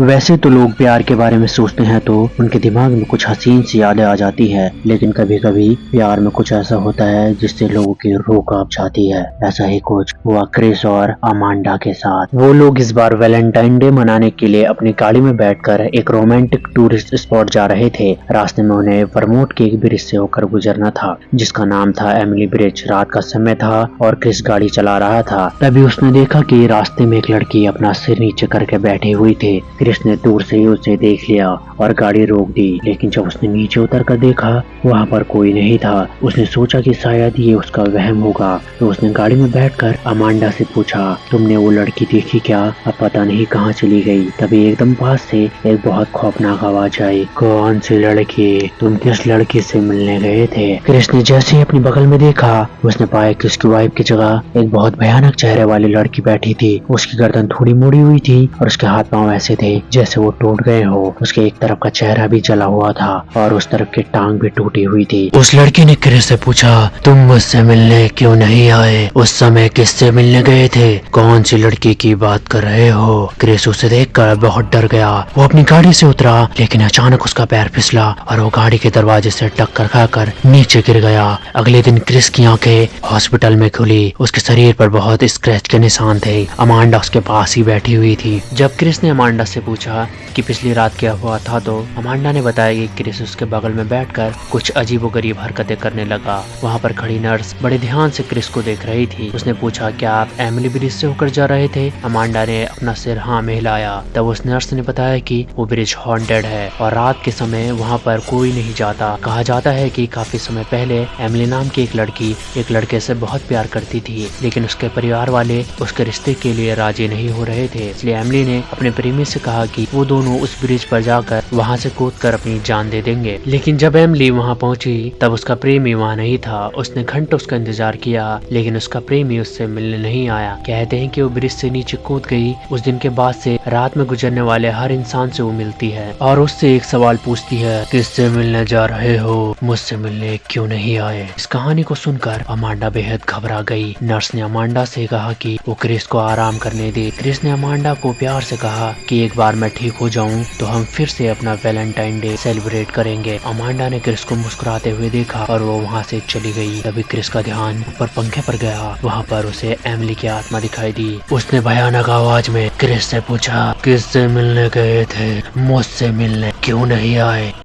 वैसे तो लोग प्यार के बारे में सोचते हैं तो उनके दिमाग में कुछ हसीन सी यादें आ जाती है, लेकिन कभी कभी प्यार में कुछ ऐसा होता है जिससे लोगों की रूह कांप जाती है। ऐसा ही कुछ हुआ क्रिस और अमांडा के साथ। वो लोग इस बार वैलेंटाइन डे मनाने के लिए अपनी गाड़ी में बैठकर एक रोमांटिक टूरिस्ट स्पॉट जा रहे थे। रास्ते में उन्हें वर्मोंट के एक ब्रिज से होकर गुजरना था जिसका नाम था एमिली ब्रिज। रात का समय था और क्रिस गाड़ी चला रहा था। तभी उसने देखा कि रास्ते में एक लड़की अपना सिर नीचे करके बैठी हुई थी। क्रिस ने दूर से ही उसे देख लिया और गाड़ी रोक दी, लेकिन जब उसने नीचे उतर कर देखा वहाँ पर कोई नहीं था। उसने सोचा कि शायद ये उसका वहम होगा, तो उसने गाड़ी में बैठकर अमांडा से पूछा, तुमने वो लड़की देखी क्या? अब पता नहीं कहाँ चली गई। तभी एकदम पास से एक बहुत खौफनाक आवाज आई, कौन सी लड़की? तुम किस लड़की से मिलने गए थे? क्रिस ने जैसे ही अपनी बगल में देखा उसने पाया कि उसकी वाइफ की जगह एक बहुत भयानक चेहरे वाली लड़की बैठी थी। उसकी गर्दन थोड़ी मुड़ी हुई थी और उसके हाथ पांव ऐसे थे जैसे वो टूट गए हो। उसके एक तरफ का चेहरा भी जला हुआ था और उस तरफ की टांग भी टूटी हुई थी। उस लड़की ने क्रिस से पूछा, तुम मुझसे मिलने क्यों नहीं आए? उस समय किससे मिलने गए थे? कौन सी लड़की की बात कर रहे हो? क्रिस उसे देखकर बहुत डर गया। वो अपनी गाड़ी से उतरा, लेकिन अचानक उसका पैर फिसला और वो गाड़ी के दरवाजे से टक्कर खाकर नीचे गिर गया। अगले दिन क्रिस की आंखें हॉस्पिटल में खुली। उसके शरीर पर बहुत स्क्रैच के निशान थे। अमांडा उसके पास ही बैठी हुई थी। जब क्रिस ने अमांडा से पूछा कि पिछली रात क्या हुआ था, तो अमांडा ने बताया कि क्रिस उसके बगल में बैठकर कुछ अजीबोगरीब हरकतें करने लगा। वहाँ पर खड़ी नर्स बड़े ध्यान से क्रिस को देख रही थी। उसने पूछा, क्या आप एमिली ब्रिज से होकर जा रहे थे? अमांडा ने अपना सिर हाँ में हिलाया। तब उस नर्स ने बताया कि वो ब्रिज हॉन्टेड है और रात के समय वहाँ पर कोई नहीं जाता। कहा जाता है कि काफी समय पहले एमिली नाम की एक लड़की एक लड़के से बहुत प्यार करती थी, लेकिन उसके परिवार वाले उसके रिश्ते के लिए राजी नहीं हो रहे थे। इसलिए एमिली ने अपने प्रेमी से कहा कि वो दोनों उस ब्रिज पर जाकर वहाँ से कूदकर अपनी जान दे देंगे। लेकिन जब एमिली वहाँ पहुंची तब उसका प्रेमी वहाँ नहीं था। उसने घंटों उसका इंतजार किया, लेकिन उसका प्रेमी उससे मिलने नहीं आया। कहते हैं कि वो ब्रिज से नीचे कूद गई। उस दिन के बाद से रात में गुजरने वाले हर इंसान से वो मिलती है और उससे एक सवाल पूछती है, किससे मिलने जा रहे हो? मुझसे मिलने क्यों नहीं आए? इस कहानी को सुनकर अमांडा बेहद घबरा गई। नर्स ने अमांडा से कहा कि वो क्रिस को आराम करने दे। क्रिस ने अमांडा को प्यार से कहा कि एक बार मैं ठीक हो जाऊं तो हम फिर से अपना वैलेंटाइन डे सेलिब्रेट करेंगे। अमांडा ने क्रिस को मुस्कुराते हुए देखा और वो वहाँ से चली गई। तभी क्रिस का ध्यान ऊपर पंखे पर गया। वहाँ पर उसे एमिली की आत्मा दिखाई दी। उसने भयानक आवाज में क्रिस से पूछा, किससे मिलने गए थे? मुझसे मिलने क्यों नहीं आए?